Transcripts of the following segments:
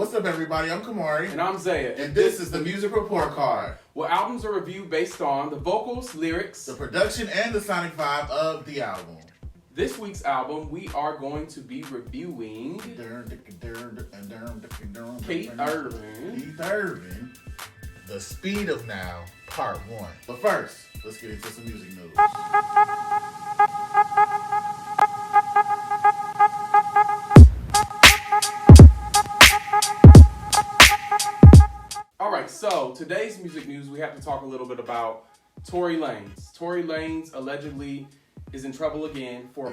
What's up, everybody? I'm Camarray. And I'm Zaiah. And this is the Music Report Card. Well, albums are reviewed based on the vocals, lyrics, the production, and the sonic vibe of the album. This week's album, we are going to be reviewing Keith Urban, The Speed of Now, Part 1. But first, let's get into some music news. Alright, so today's music news, we have to talk a little bit about Tory Lanez. Tory Lanez allegedly is in trouble again for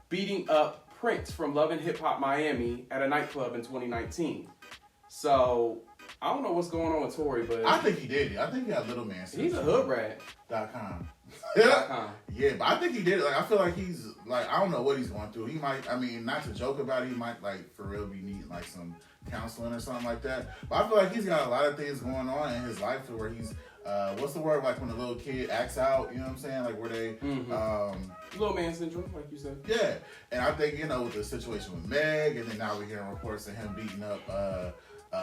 beating up Prince from Love and Hip Hop Miami at a nightclub in 2019. So, I don't know what's going on with Tory, but I think he did it. I think he got Little Man. He's a hood rat. .com. Yeah, but I think he did it. Like, I feel like he's, like, I don't know what he's going through. He might, I mean, not to joke about it, he might, like, for real be needing, like, some counseling or something like that. But I feel like he's got a lot of things going on in his life to where he's, what's the word, like, when a little kid acts out, you know what I'm saying? Like, where they, Little man syndrome, like you said. Yeah. And I think, you know, with the situation with Meg, and then now we're hearing reports of him beating up,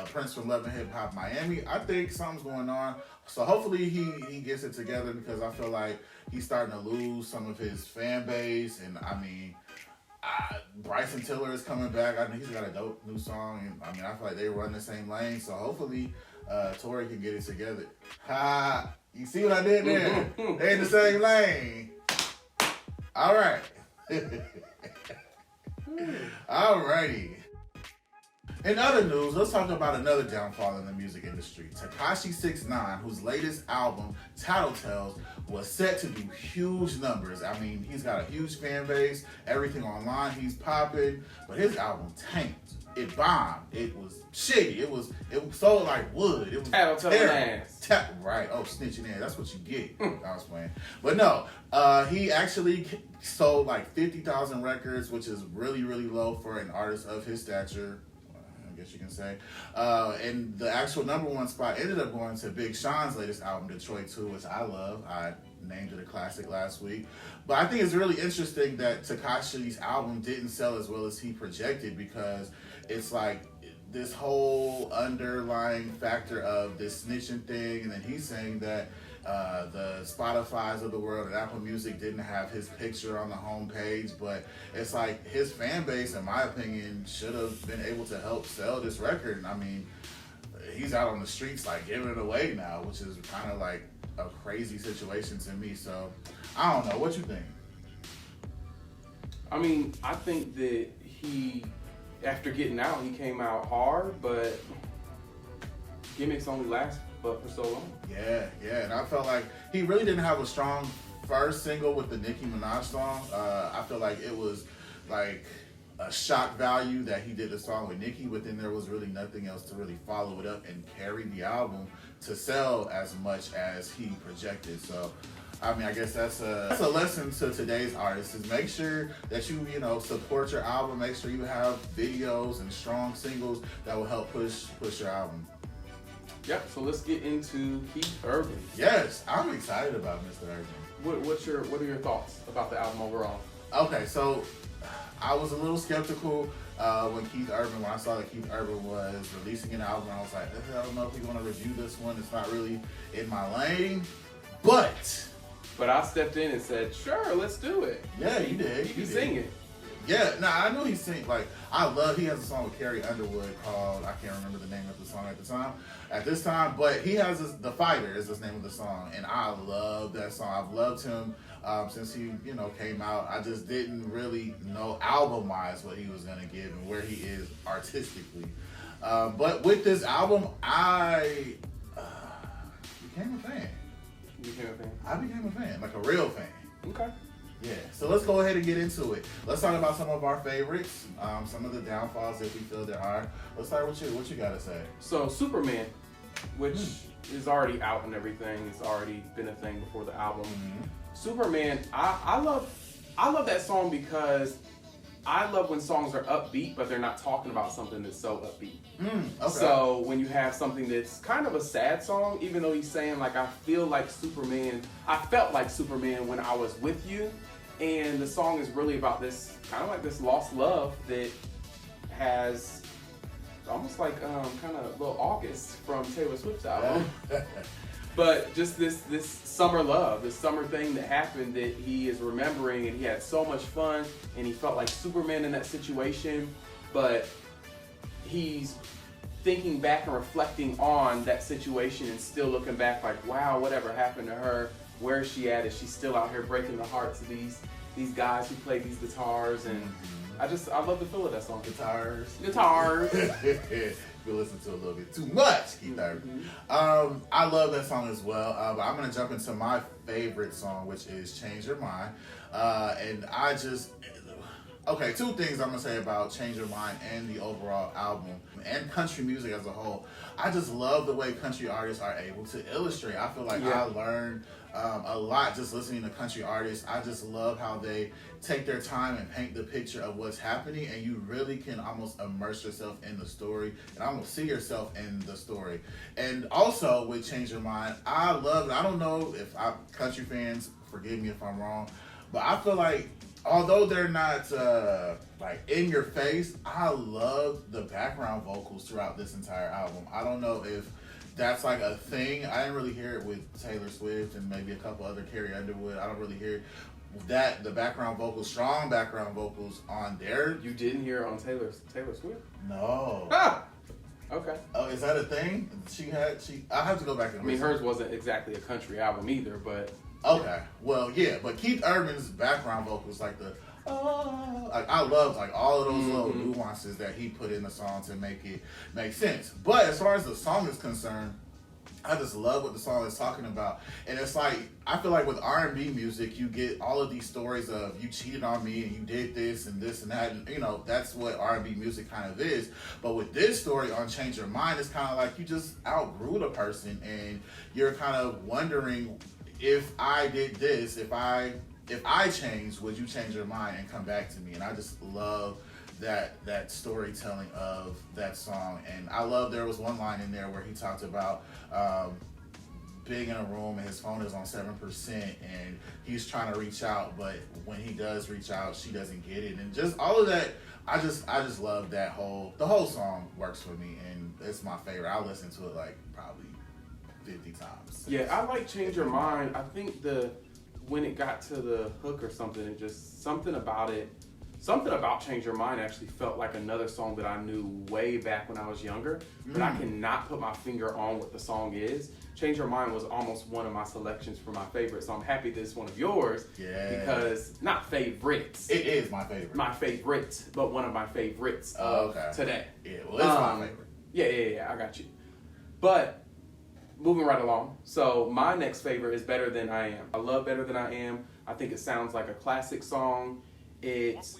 Prince from Love and Hip Hop Miami, I think something's going on. So hopefully he gets it together, because I feel like he's starting to lose some of his fan base. And I mean, Bryson Tiller is coming back. I know he's got a dope new song. And I mean, I feel like they run the same lane. So hopefully Tory can get it together. Ha! You see what I did there? They in the same lane. All right. Alrighty. In other news, let's talk about another downfall in the music industry. Takashi 6ix9ine, whose latest album, Tattletales, was set to do huge numbers. I mean, he's got a huge fan base, everything online, he's popping, but his album tanked. It bombed. It was shitty. It sold like wood. It was Tattletale ass. Right. Oh, snitching ass. That's what you get. I was playing. But no, he actually sold like 50,000 records, which is really, really low for an artist of his stature, I guess you can say. And the actual #1 spot ended up going to Big Sean's latest album, Detroit 2, which I love. I named it a classic last week. But I think it's really interesting that Takashi's album didn't sell as well as he projected, because it's like this whole underlying factor of this snitching thing, and then he's saying that the Spotify's of the world and Apple Music didn't have his picture on the homepage, but it's like his fan base, in my opinion, should have been able to help sell this record. And I mean, he's out on the streets like giving it away now, which is kind of like a crazy situation to me. So I don't know, what you think? I mean, I think that he, after getting out, he came out hard, but gimmicks only last but for so long. Yeah, and I felt like he really didn't have a strong first single with the Nicki Minaj song. I feel like it was like a shock value that he did a song with Nicki, but then there was really nothing else to really follow it up and carry the album to sell as much as he projected. So I mean, I guess that's a lesson to today's artists, is make sure that you support your album. Make sure you have videos and strong singles that will help push your album. Yep, so let's get into Keith Urban. Yes, I'm excited about Mr. Urban. What are your thoughts about the album overall? Okay, so I was a little skeptical when I saw that Keith Urban was releasing an album. I was like, I don't know if we want to review this one. It's not really in my lane, but I stepped in and said, sure, let's do it. Yeah, you did. You can sing it. Yeah, I know he sings. Like, he has a song with Carrie Underwood called, I can't remember the name of the song at this time, but he has The Fighter is the name of the song, and I love that song. I've loved him since he, came out. I just didn't really know album-wise what he was going to give and where he is artistically. But with this album, I became a fan. You became a fan? I became a fan, like a real fan. Okay. Yeah, so let's go ahead and get into it. Let's talk about some of our favorites, some of the downfalls that we feel there are. Let's start with you. What you got to say? So, Superman, which is already out and everything. It's already been a thing before the album. Mm-hmm. Superman, I love that song because I love when songs are upbeat, but they're not talking about something that's so upbeat. Okay. So when you have something that's kind of a sad song, even though he's saying like, I felt like Superman when I was with you. And the song is really about this, kind of like this lost love that has almost like kind of little August from Taylor Swift's album. But just this summer love, this summer thing that happened that he is remembering, and he had so much fun, and he felt like Superman in that situation, but he's thinking back and reflecting on that situation and still looking back like, wow, whatever happened to her? Where is she at? Is she still out here breaking the hearts of these guys who play these guitars? And I love the feel of that song. Guitars. You listen to a little bit too much, Keith Urban. I love that song as well. But I'm gonna jump into my favorite song, which is "Change Your Mind." And I just two things I'm gonna say about "Change Your Mind" and the overall album and country music as a whole. I just love the way country artists are able to illustrate. I feel like I learned a lot just listening to country artists. I just love how they take their time and paint the picture of what's happening, and you really can almost immerse yourself in the story and almost see yourself in the story. And also with "Change Your Mind," I love it. I don't know if country fans, forgive me if I'm wrong, but I feel like although they're not like in your face, I love the background vocals throughout this entire album. I don't know if that's like a thing. I didn't really hear it with Taylor Swift and maybe a couple other Carrie Underwood. I don't really hear that the background vocals, strong background vocals on there. You didn't hear it on Taylor Swift? No. Okay. Oh, is that a thing? I have to go back and listen. Hers wasn't exactly a country album either, but okay. Well, yeah, but Keith Urban's background vocals, like the I love like all of those little nuances that he put in the song to make it make sense. But as far as the song is concerned, I just love what the song is talking about. And it's like, I feel like with R&B music, you get all of these stories of you cheated on me and you did this and that. And, that's what R&B music kind of is. But with this story on "Change Your Mind," it's kind of like you just outgrew the person and you're kind of wondering, if I did this, if I changed, would you change your mind and come back to me? And I just love that storytelling of that song. And I love there was one line in there where he talked about being in a room and his phone is on 7% and he's trying to reach out, but when he does reach out, she doesn't get it. And just all of that, I just love the whole song works for me, and it's my favorite. I listen to it like probably 50 times. Yeah, I like "Change Your Mind." I think when it got to the hook or something, it just something about "Change Your Mind" actually felt like another song that I knew way back when I was younger, but I cannot put my finger on what the song is. "Change Your Mind" was almost one of my selections for my favorite, so I'm happy this is one of yours. Yeah. Because not favorites. It is my favorite. My favorite, but one of my favorites of today. Yeah, well, it's my favorite. Yeah, I got you. But moving right along. So my next favorite is "Better Than I Am." I love "Better Than I Am." I think it sounds like a classic song. It's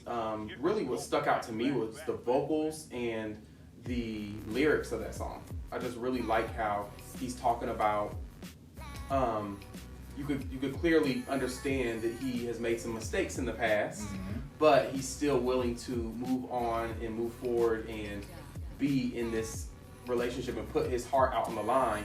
really what stuck out to me was the vocals and the lyrics of that song. I just really like how he's talking about. You could clearly understand that he has made some mistakes in the past, but he's still willing to move on and move forward and be in this relationship and put his heart out on the line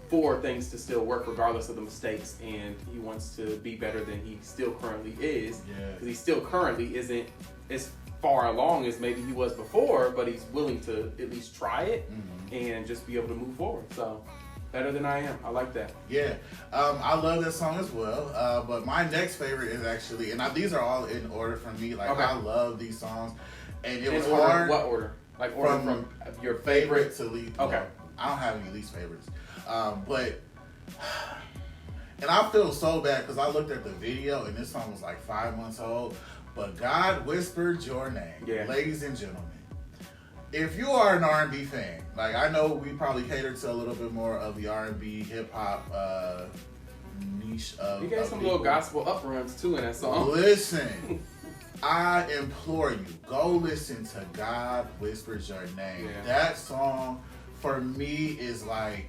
for things to still work regardless of the mistakes, and he wants to be better than he still currently is, because he still currently isn't as far along as maybe he was before, but he's willing to at least try it and just be able to move forward. So "Better Than I Am," I like that. Yeah, I love that song as well, but my next favorite is actually, and these are all in order for me, like I love these songs, and it was hard. What order? Like order from your favorite to least. Okay. Well, I don't have any least favorites. But, and I feel so bad because I looked at the video and this song was like 5 months old, but God Whispered Your Name, ladies and gentlemen. If you are an R&B fan, like I know we probably cater to a little bit more of the R&B hip hop niche of. You got some little gospel upruns too in that song. Listen, I implore you, go listen to God Whispers Your Name. Yeah. That song for me is like,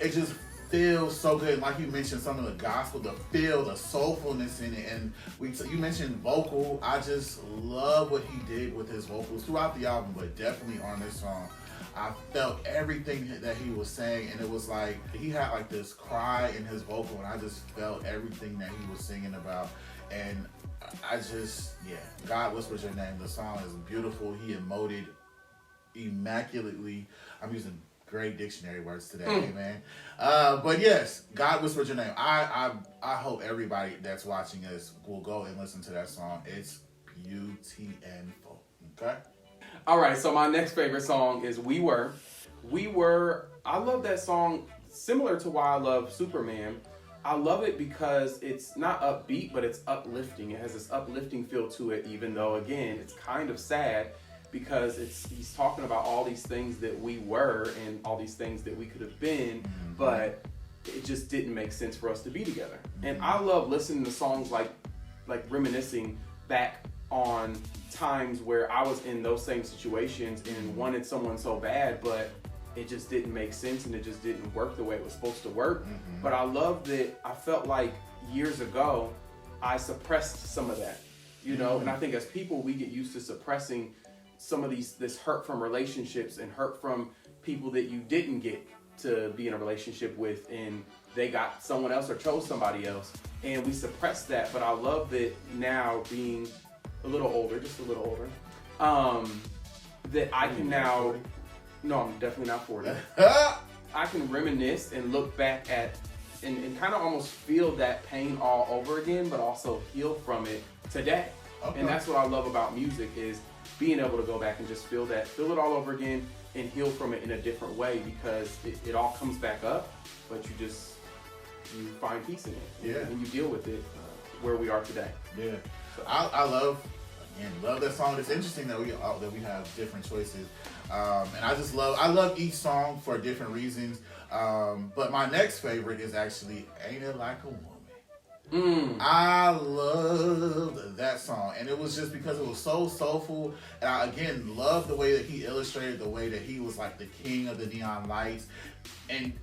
it just feels so good. Like you mentioned, some of the gospel, the feel, the soulfulness in it, and you mentioned vocal. I just love what he did with his vocals throughout the album, but definitely on this song. I felt everything that he was saying, and it was like he had like this cry in his vocal, and I just felt everything that he was singing about. And God Whispers Your Name. The song is beautiful. He emoted immaculately. I'm using great dictionary words today, man. But yes, God Whispers Your Name. I hope everybody that's watching this will go and listen to that song. It's beautiful. Okay? All right, so my next favorite song is We Were. We Were, I love that song similar to why I love Superman. I love it because it's not upbeat, but it's uplifting. It has this uplifting feel to it, even though, again, it's kind of sad because he's talking about all these things that we were and all these things that we could have been, but it just didn't make sense for us to be together. And I love listening to songs like reminiscing back on times where I was in those same situations and wanted someone so bad, but it just didn't make sense and it just didn't work the way it was supposed to work. But I love that I felt like years ago I suppressed some of that, you know. And I think as people we get used to suppressing some of this hurt from relationships and hurt from people that you didn't get to be in a relationship with and they got someone else or chose somebody else, and we suppress that. But I love that now, being a little older, just a little older, that I can now, no, I'm definitely not 40. I can reminisce and look back at and kind of almost feel that pain all over again, but also heal from it today. Okay. And that's what I love about music, is being able to go back and just feel it all over again and heal from it in a different way, because it all comes back up, but you find peace in it. Yeah. And you deal with it where we are today. Yeah. So I love that song. It's interesting that we have different choices. And I love each song for different reasons. But my next favorite is actually Ain't It Like a Woman. I love that song, and it was just because it was so soulful. And I again love the way that he illustrated the way that he was like the king of the neon lights. And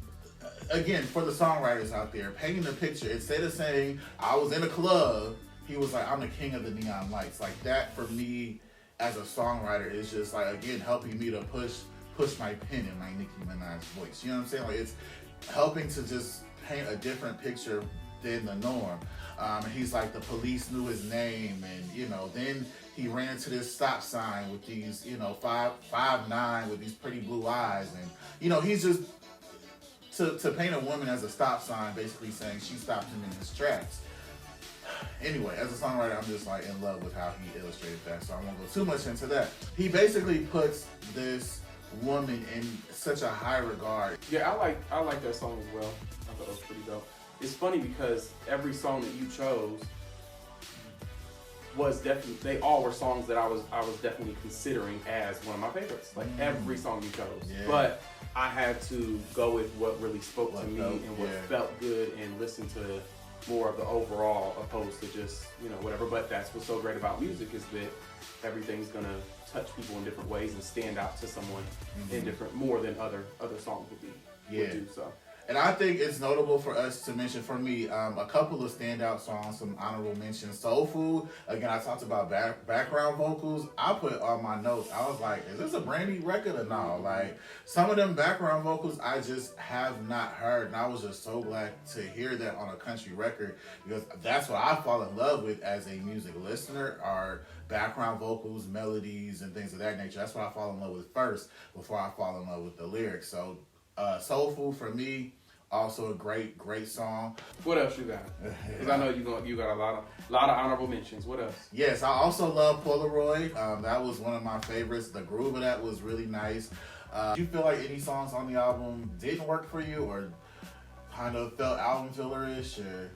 again, for the songwriters out there, painting the picture, instead of saying I was in a club, he was like, I'm the king of the neon lights. Like that for me as a songwriter is just like, again, helping me to push my pen in my Nicki Minaj voice. You know what I'm saying? Like it's helping to just paint a different picture than the norm. And he's like, the police knew his name, and then he ran into this stop sign with these 5'9" with these pretty blue eyes, and he's just to paint a woman as a stop sign, basically saying she stopped him in his tracks. Anyway, as a songwriter, I'm just like in love with how he illustrated that, so I won't go too much into that. He basically puts this woman in such a high regard. Yeah, I like that song as well. I thought it was pretty dope. It's funny because every song that you chose was definitely, they all were songs that I was definitely considering as one of my favorites. Like every song you chose. Yeah. But I had to go with what really spoke to me and what felt good, and listen to more of the overall opposed to just, whatever. But that's what's so great about music, is that everything's gonna touch people in different ways and stand out to someone in different, more than other songs would do. So. And I think it's notable for us to mention, for me, a couple of standout songs, some honorable mentions. Soul Food, again, I talked about background vocals. I put on my notes, I was like, is this a Brandy record or no? Like, some of them background vocals I just have not heard, and I was just so glad to hear that on a country record, because that's what I fall in love with as a music listener, are background vocals, melodies, and things of that nature. That's what I fall in love with first, before I fall in love with the lyrics. So, Soul Food for me, also a great song. What else you got? Because I know you got a lot of honorable mentions. What else? Yes, I also love Polaroid. That was one of my favorites. The groove of that was really nice. Do you feel like any songs on the album didn't work for you, or kind of felt album filler-ish? Or?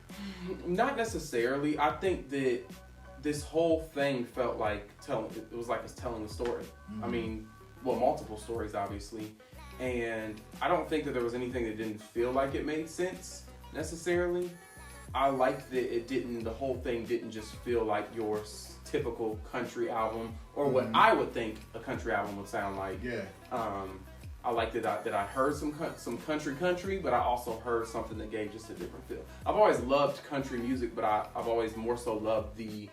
Not necessarily. I think that this whole thing felt like it's telling a story. I mean, multiple stories, obviously. And I don't think that there was anything that didn't feel like it made sense necessarily. I like that the whole thing didn't just feel like your typical country album, or what I would think a country album would sound like. Yeah. I like that I heard some country, but I also heard something that gave just a different feel. I've always loved country music, but I've always more so loved the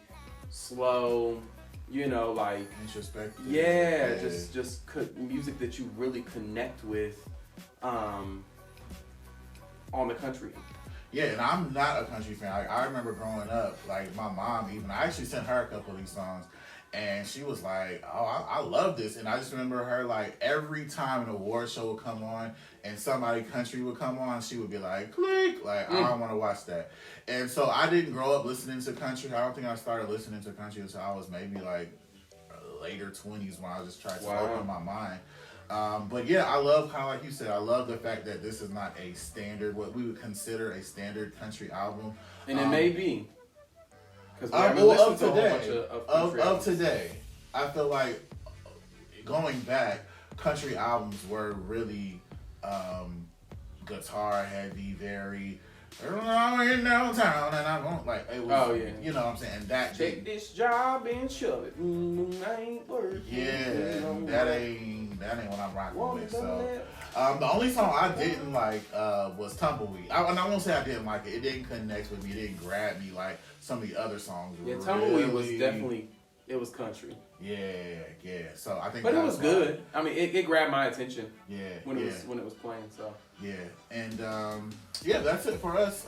slow, like introspective. Yeah, just music that you really connect with on the country. Yeah, and I'm not a country fan. Like, I remember growing up, like my mom even, I actually sent her a couple of these songs, and she was like, "Oh, I love this." And I just remember her like every time an award show would come on and somebody country would come on, she would be like, "Click!" Like, I don't want to watch that. And so I didn't grow up listening to country. I don't think I started listening to country until I was maybe like later 20s when I just tried to open my mind. But yeah, I love, kind of like you said, I love the fact that this is not a standard, what we would consider a standard country album. And it may be. Because of today, I feel like going back, country albums were really guitar heavy, very in downtown, and I won't like it was. You know what I'm saying? And that take this job and shove it. I ain't working. Yeah, that ain't what I'm rocking with. So, the only song I didn't like was Tumbleweed. And I won't say I didn't like it. It didn't connect with me. It didn't grab me like some of the other songs. Yeah, Tumbleweed was definitely, it was country. Yeah. So I think, but it was good. I mean, it grabbed my attention. Yeah, when it was playing. So yeah, and that's it for us.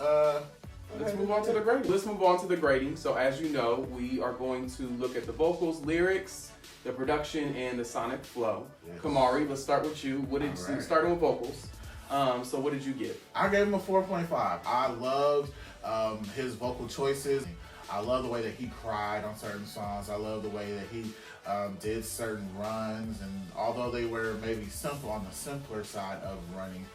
Let's move on to the grading. So as you know, we are going to look at the vocals, lyrics, the production, and the sonic flow. Yes. Camarray, let's start with you. Starting with vocals. So what did you give? I gave him a 4.5. I loved his vocal choices. I love the way that he cried on certain songs. I love the way that he did certain runs, and although they were maybe simple on the simpler side of running,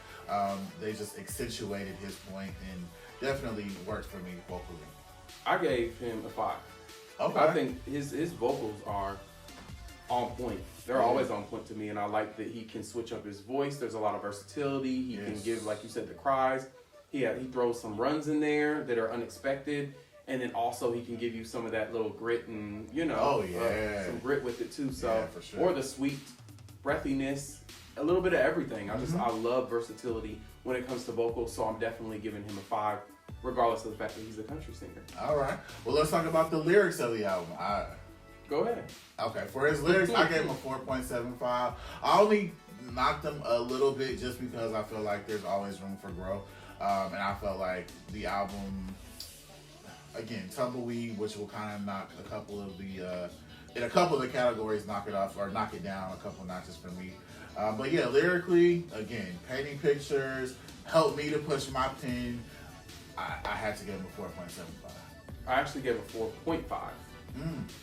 they just accentuated his point and definitely worked for me vocally. I gave him a 5. Okay. I think his vocals are on point. They're always on point to me, and I like that he can switch up his voice. There's a lot of versatility. He can give, like you said, the cries. He throws some runs in there that are unexpected. And then also he can give you some of that little grit and, some grit with it too. So, for sure. Or the sweet breathiness, a little bit of everything. I love versatility when it comes to vocals. So I'm definitely giving him a 5, regardless of the fact that he's a country singer. All right. Well, let's talk about the lyrics of the album. Go ahead. Okay. For his lyrics, I gave him a 4.75. I only knocked him a little bit just because I feel like there's always room for growth. And I felt like the album, again, Tumbleweed, which will kind of knock a couple of in a couple of the categories, knock it off or knock it down a couple notches for me. But yeah, lyrically, again, painting pictures, helped me to push my pen. I had to give him a 4.75. I actually gave a 4.5.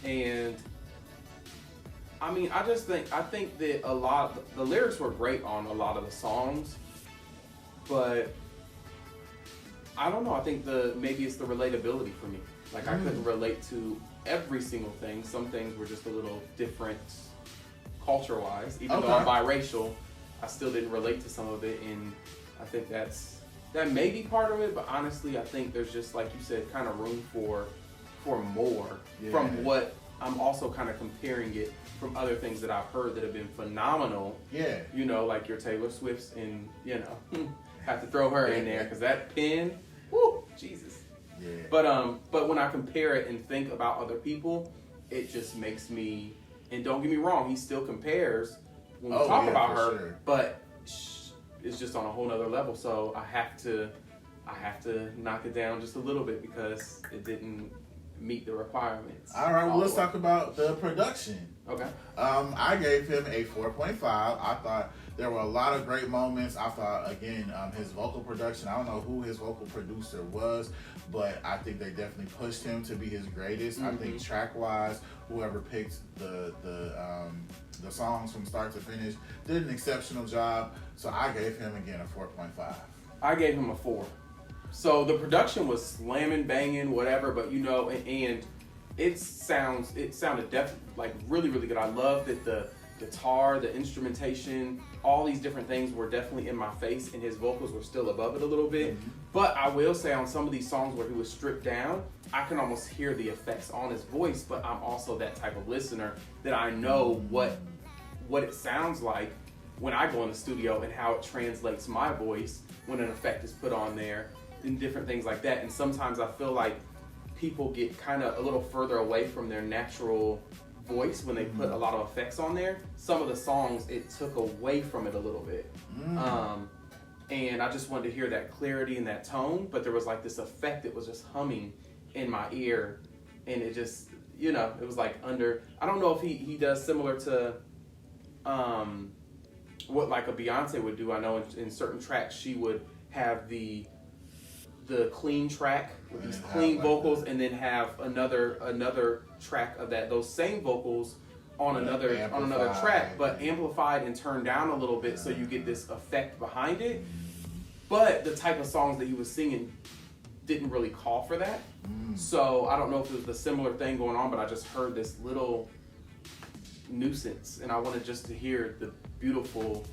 And I mean, I think that the lyrics were great on a lot of the songs, but I don't know. I think maybe it's the relatability for me. Like I couldn't relate to every single thing. Some things were just a little different culture-wise. Even though I'm biracial, I still didn't relate to some of it, and I think that may be part of it. But honestly, I think there's just, like you said, kind of room for more from what I'm also kind of comparing it from other things that I've heard that have been phenomenal. Yeah. Like your Taylor Swift's, and have to throw her in there because that pen. Woo, Jesus. Yeah. But when I compare it and think about other people, it just makes me. And don't get me wrong, he still compares when we talk about her, sure. But it's just on a whole nother level. So I have to knock it down just a little bit because it didn't meet the requirements. All right, well, let's talk about the production. Okay. I gave him a 4.5. I thought there were a lot of great moments. I thought, again, his vocal production, I don't know who his vocal producer was, but I think they definitely pushed him to be his greatest. I think track-wise, whoever picked the songs from start to finish did an exceptional job. So I gave him, again, a 4.5. I gave him a 4. So the production was slamming, banging, whatever, but and it sounded definitely like really, really good. I love that the guitar, the instrumentation, all these different things were definitely in my face, and his vocals were still above it a little bit. But I will say on some of these songs where he was stripped down, I can almost hear the effects on his voice, but I'm also that type of listener that I know what it sounds like when I go in the studio and how it translates my voice when an effect is put on there and different things like that. And sometimes I feel like people get kind of a little further away from their natural voice when they put a lot of effects on there. Some of the songs, it took away from it a little bit. and I just wanted to hear that clarity and that tone, but there was like this effect that was just humming in my ear, and it just, you know, it was like under, I don't know if he does similar to what like a Beyonce would do. I know in certain tracks she would have the clean track with these clean vocals, and then have another track of those same vocals on another track, but amplified and turned down a little bit, so you get this effect behind it. But the type of songs that he was singing didn't really call for that. So I don't know if it was the similar thing going on, but I just heard this little nuisance, and I wanted just to hear the beautiful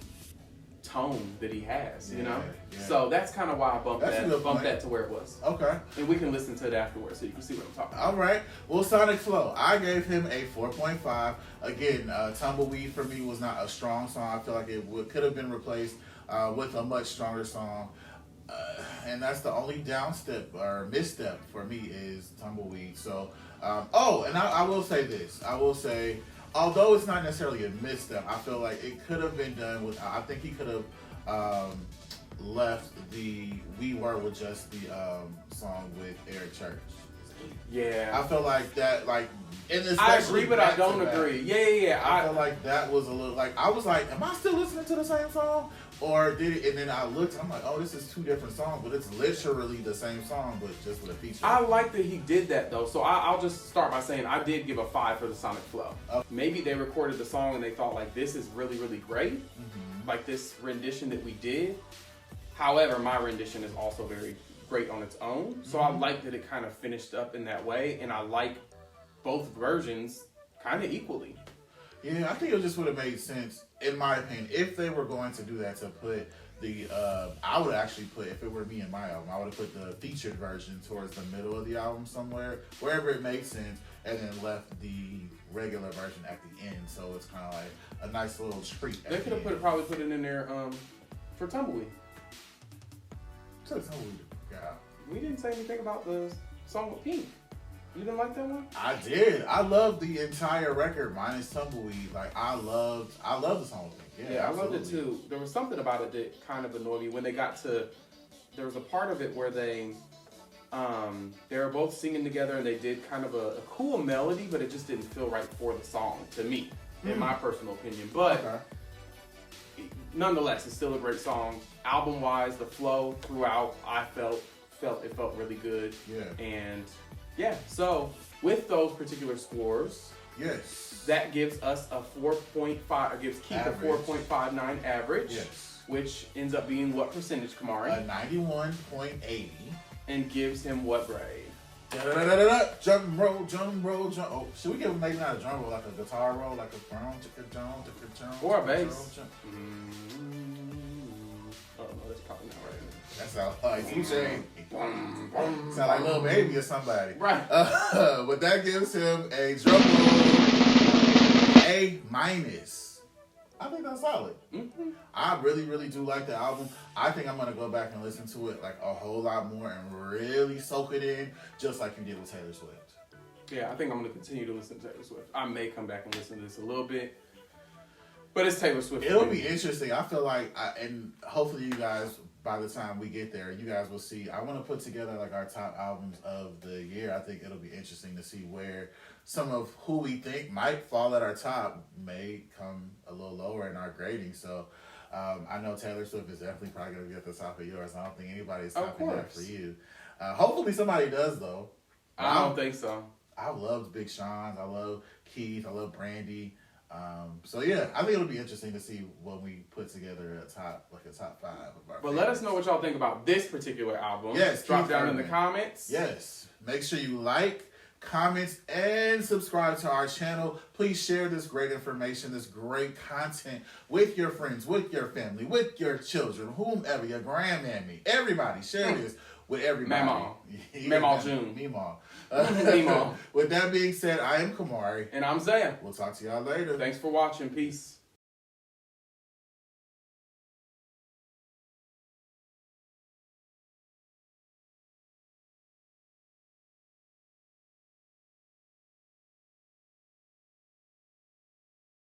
tone that he has, you know? Yeah. So that's kind of why I bumped that to where it was. Okay. And we can listen to it afterwards so you can see what I'm talking about. All right. Well, Sonic Flow, I gave him a 4.5. Again, Tumbleweed for me was not a strong song. I feel like it could have been replaced with a much stronger song. And that's the only downstep or misstep for me is Tumbleweed. So, and I will say this. I will say, although it's not necessarily a misstep, I feel like it could have been done with, I think he could have left the We Were with just the song with Eric Church. Yeah. I feel like that, like, I agree, but I don't agree. Yeah. I feel like that was a little, like, I was like, am I still listening to the same song? Or did it, and then I looked, and I'm like, oh, this is two different songs, but it's literally the same song, but just with a feature. I like that he did that, though. So I'll just start by saying I did give a 5 for the Sonic Flow. Maybe they recorded the song and they thought, like, this is really, really great. Like this rendition that we did. However, my rendition is also very great on its own. So I like that it kind of finished up in that way, and I like both versions kind of equally. Yeah, I think it just would have made sense, in my opinion, if they were going to do that, to put the, I would actually put, if it were me and my album, I would have put the featured version towards the middle of the album somewhere, wherever it makes sense, and then left the regular version at the end, so it's kind of like a nice little treat. They could have probably put it in there for Tumbleweed. Tumbleweed, yeah. We didn't say anything about the song with Pink. You didn't like that one? I did. I loved the entire record minus Tumbleweed. Like, I loved the song with Pink. Yeah, I loved it too. There was something about it that kind of annoyed me when they got to. There was a part of it where they were both singing together and they did kind of a cool melody, but it just didn't feel right for the song to me, in my personal opinion. But nonetheless, it's still a great song. Album-wise, the flow throughout, I felt really good. Yeah. And yeah, so with those particular scores, yes, that gives us a 4.5, or gives Keith average. A 4.59 average. Yes. Which ends up being what percentage, Camarray? A 91.80. And gives him what grade? Drum roll, drum roll, drum. Oh, should we give him maybe not a drum roll, like a guitar roll, like a drum, or a bass? Oh no, that's probably not right. That sounds like DJ. Sound like Lil Baby or somebody. Right. But that gives him a drum roll A-. I think that's solid. I really, really do like the album. I think I'm going to go back and listen to it like a whole lot more and really soak it in, just like you did with Taylor Swift. Yeah, I think I'm going to continue to listen to Taylor Swift. I may come back and listen to this a little bit, but it's Taylor Swift. It'll be interesting. I feel like, and hopefully you guys, by the time we get there, you guys will see. I want to put together like our top albums of the year. I think it'll be interesting to see where some of who we think might fall at our top may come a little lower in our grading. So I know Taylor Swift is definitely probably going to be at the top of yours. I don't think anybody's topping that for you. Hopefully somebody does, though. I don't think so. I love Big Sean. I love Keith. I love Brandy. So yeah, I think it'll be interesting to see when we put together a top 5 of our favorites. Let us know what y'all think about this particular album. Yes, drop down in the comments. Yes, make sure you like, comment, and subscribe to our channel. Please share this great information, this great content with your friends, with your family, with your children, whomever, your grandmammy, everybody. Share this with everybody. Mamaw June. Meemaw. With that being said, I am Camarray. And I'm Zaiah. We'll talk to y'all later. Thanks for watching. Peace.